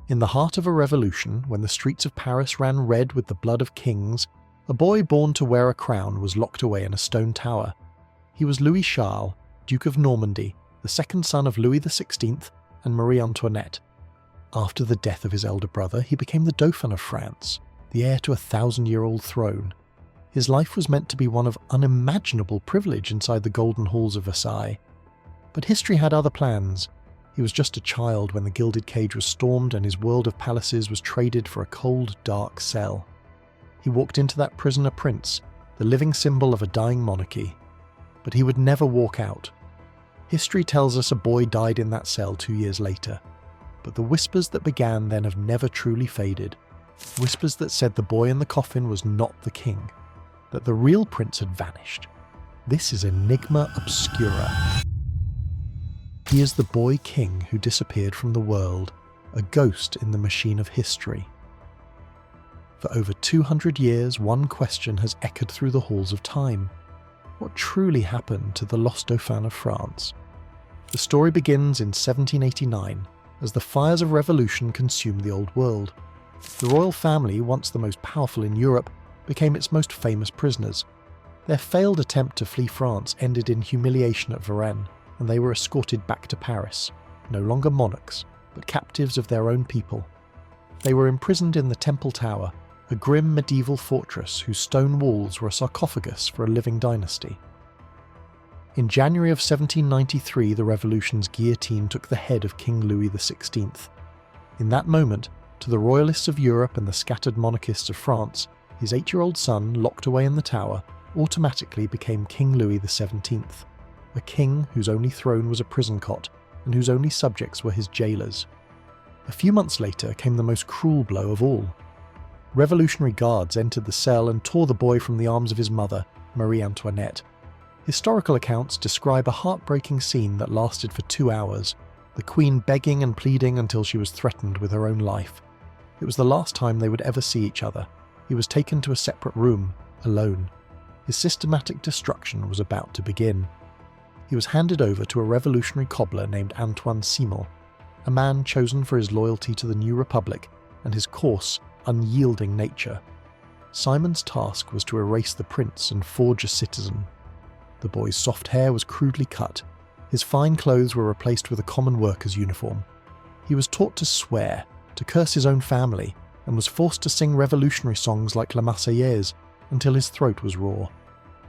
In the heart of a revolution, when the streets of Paris ran red with the blood of kings, a boy born to wear a crown was locked away in a stone tower. He was Louis Charles, Duke of Normandy, the second son of Louis XVI and Marie Antoinette. After the death of his elder brother, he became the Dauphin of France, the heir to a 1,000-year-old throne. His life was meant to be one of unimaginable privilege inside the golden halls of Versailles. But history had other plans. He was just a child when the gilded cage was stormed and his world of palaces was traded for a cold, dark cell. He walked into that prison a prince, the living symbol of a dying monarchy. But he would never walk out. History tells us a boy died in that cell 2 years later. But the whispers that began then have never truly faded. Whispers that said the boy in the coffin was not the king, that the real prince had vanished. This is Enigma Obscura. He is the boy king who disappeared from the world, a ghost in the machine of history. For over 200 years, one question has echoed through the halls of time. What truly happened to the Lost Dauphin of France? The story begins in 1789, as the fires of revolution consumed the old world. The royal family, once the most powerful in Europe, became its most famous prisoners. Their failed attempt to flee France ended in humiliation at Varennes, and they were escorted back to Paris, no longer monarchs, but captives of their own people. They were imprisoned in the Temple Tower, a grim medieval fortress whose stone walls were a sarcophagus for a living dynasty. In January of 1793, the revolution's guillotine took the head of King Louis XVI. In that moment, to the royalists of Europe and the scattered monarchists of France, his 8-year-old son, locked away in the tower, automatically became King Louis XVII, a king whose only throne was a prison cot and whose only subjects were his jailers. A few months later came the most cruel blow of all. Revolutionary guards entered the cell and tore the boy from the arms of his mother, Marie Antoinette. Historical accounts describe a heartbreaking scene that lasted for 2 hours, the Queen begging and pleading until she was threatened with her own life. It was the last time they would ever see each other. He was taken to a separate room, alone. His systematic destruction was about to begin. He was handed over to a revolutionary cobbler named Antoine Simon, a man chosen for his loyalty to the new republic and his coarse, unyielding nature. Simon's task was to erase the prince and forge a citizen. The boy's soft hair was crudely cut. His fine clothes were replaced with a common worker's uniform. He was taught to swear, to curse his own family, and was forced to sing revolutionary songs like La Marseillaise until his throat was raw.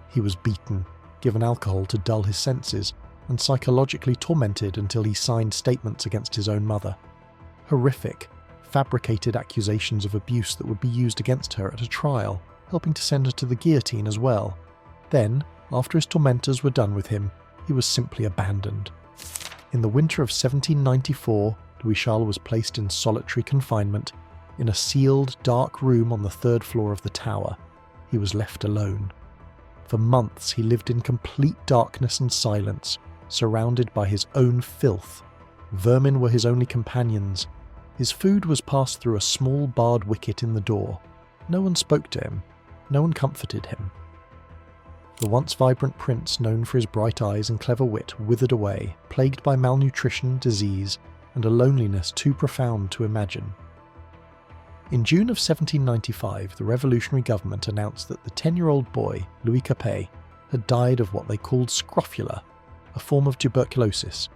He was beaten, given alcohol to dull his senses, and psychologically tormented until he signed statements against his own mother. Horrific, fabricated accusations of abuse that would be used against her at a trial, helping to send her to the guillotine as well. Then, after his tormentors were done with him, he was simply abandoned. In the winter of 1794, Louis Charles was placed in solitary confinement in a sealed, dark room on the 3rd floor of the tower. He was left alone. For months he lived in complete darkness and silence, surrounded by his own filth. Vermin were his only companions. His food was passed through a small barred wicket in the door. No one spoke to him. No one comforted him. The once vibrant prince, known for his bright eyes and clever wit, withered away, plagued by malnutrition, disease, and a loneliness too profound to imagine. In June of 1795, the revolutionary government announced that the 10-year-old boy, Louis Capet, had died of what they called scrofula, a form of tuberculosis.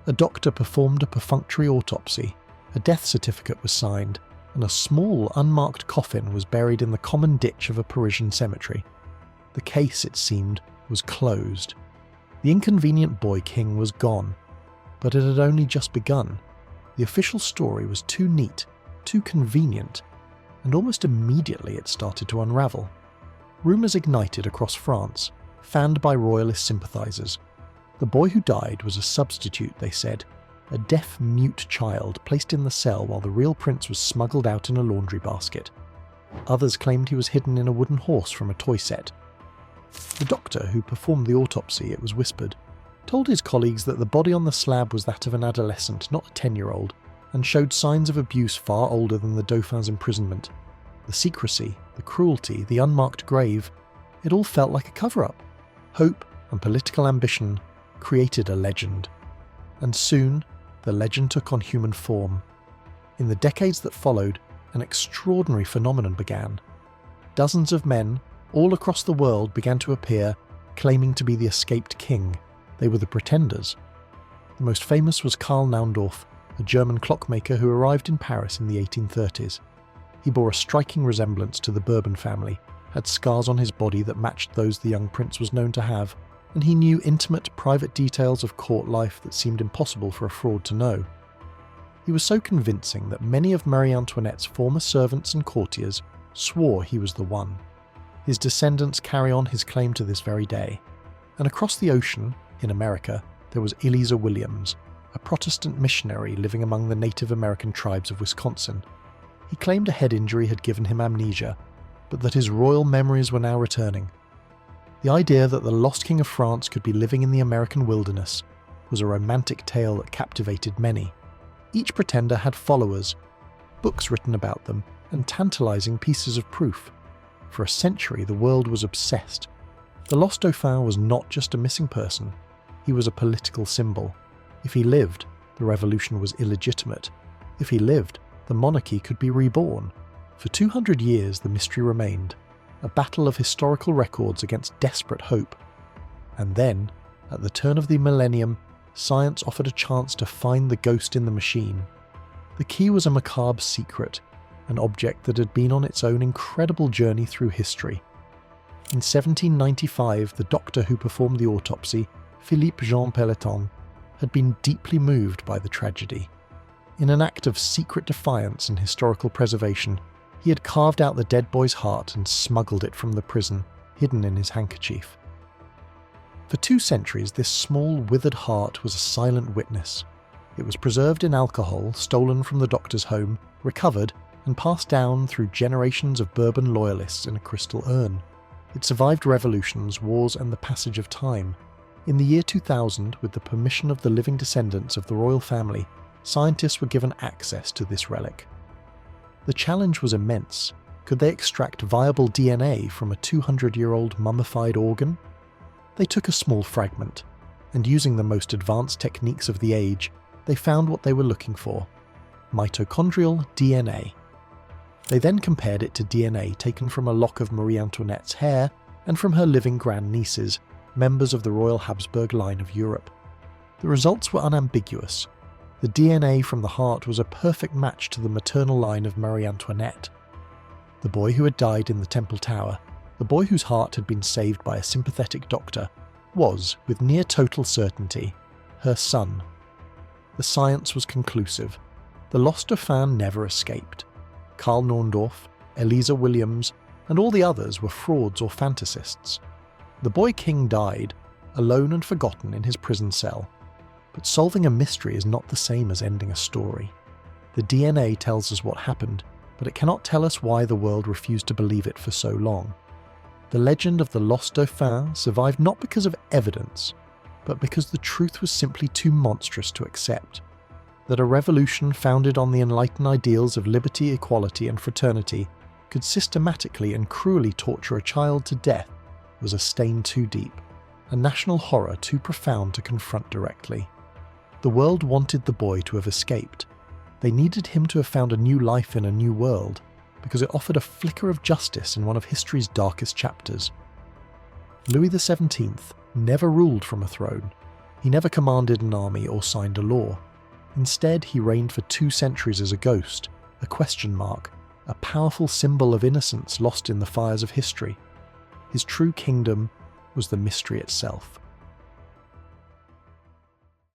A doctor performed a perfunctory autopsy, a death certificate was signed, and a small, unmarked coffin was buried in the common ditch of a Parisian cemetery. The case, it seemed, was closed. The inconvenient boy king was gone, but it had only just begun. The official story was too neat, too convenient, and almost immediately it started to unravel. Rumours ignited across France, fanned by royalist sympathisers. The boy who died was a substitute, they said, a deaf-mute child placed in the cell while the real prince was smuggled out in a laundry basket. Others claimed he was hidden in a wooden horse from a toy set. The doctor who performed the autopsy, it was whispered, told his colleagues that the body on the slab was that of an adolescent, not a 10-year-old, and showed signs of abuse far older than the Dauphin's imprisonment. The secrecy, the cruelty, the unmarked grave, it all felt like a cover-up. Hope and political ambition created a legend. And soon, the legend took on human form. In the decades that followed, an extraordinary phenomenon began. Dozens of men, all across the world, began to appear, claiming to be the escaped king. They were the pretenders. The most famous was Karl Naundorff, a German clockmaker who arrived in Paris in the 1830s. He bore a striking resemblance to the Bourbon family, had scars on his body that matched those the young prince was known to have, and he knew intimate, private details of court life that seemed impossible for a fraud to know. He was so convincing that many of Marie Antoinette's former servants and courtiers swore he was the one. His descendants carry on his claim to this very day. And across the ocean, in America, there was Eliza Williams, a Protestant missionary living among the Native American tribes of Wisconsin. He claimed a head injury had given him amnesia, but that his royal memories were now returning. The idea that the lost King of France could be living in the American wilderness was a romantic tale that captivated many. Each pretender had followers, books written about them, and tantalizing pieces of proof. For a century, the world was obsessed. The Lost Dauphin was not just a missing person, he was a political symbol. If he lived, the revolution was illegitimate. If he lived, the monarchy could be reborn. For 200 years, the mystery remained, a battle of historical records against desperate hope. And then, at the turn of the millennium, science offered a chance to find the ghost in the machine. The key was a macabre secret, an object that had been on its own incredible journey through history. In 1795, the doctor who performed the autopsy, Philippe Jean Pelletan, had been deeply moved by the tragedy. In an act of secret defiance and historical preservation, he had carved out the dead boy's heart and smuggled it from the prison, hidden in his handkerchief. For 2 centuries, this small, withered heart was a silent witness. It was preserved in alcohol, stolen from the doctor's home, recovered, and passed down through generations of Bourbon loyalists in a crystal urn. It survived revolutions, wars, and the passage of time. In the year 2000, with the permission of the living descendants of the royal family, scientists were given access to this relic. The challenge was immense. Could they extract viable DNA from a 200-year-old mummified organ? They took a small fragment, and using the most advanced techniques of the age, they found what they were looking for: mitochondrial DNA. They then compared it to DNA taken from a lock of Marie Antoinette's hair and from her living grandnieces, members of the Royal Habsburg line of Europe. The results were unambiguous. The DNA from the heart was a perfect match to the maternal line of Marie Antoinette. The boy who had died in the Temple Tower, the boy whose heart had been saved by a sympathetic doctor, was, with near total certainty, her son. The science was conclusive. The Lost Dauphin never escaped. Karl Naundorff, Eliza Williams, and all the others were frauds or fantasists. The boy king died, alone and forgotten in his prison cell. But solving a mystery is not the same as ending a story. The DNA tells us what happened, but it cannot tell us why the world refused to believe it for so long. The legend of the Lost Dauphin survived not because of evidence, but because the truth was simply too monstrous to accept. That a revolution founded on the enlightened ideals of liberty, equality, and fraternity could systematically and cruelly torture a child to death was a stain too deep, a national horror too profound to confront directly. The world wanted the boy to have escaped. They needed him to have found a new life in a new world, because it offered a flicker of justice in one of history's darkest chapters. Louis XVII never ruled from a throne. He never commanded an army or signed a law. Instead, he reigned for 2 centuries as a ghost, a question mark, a powerful symbol of innocence lost in the fires of history. His true kingdom was the mystery itself.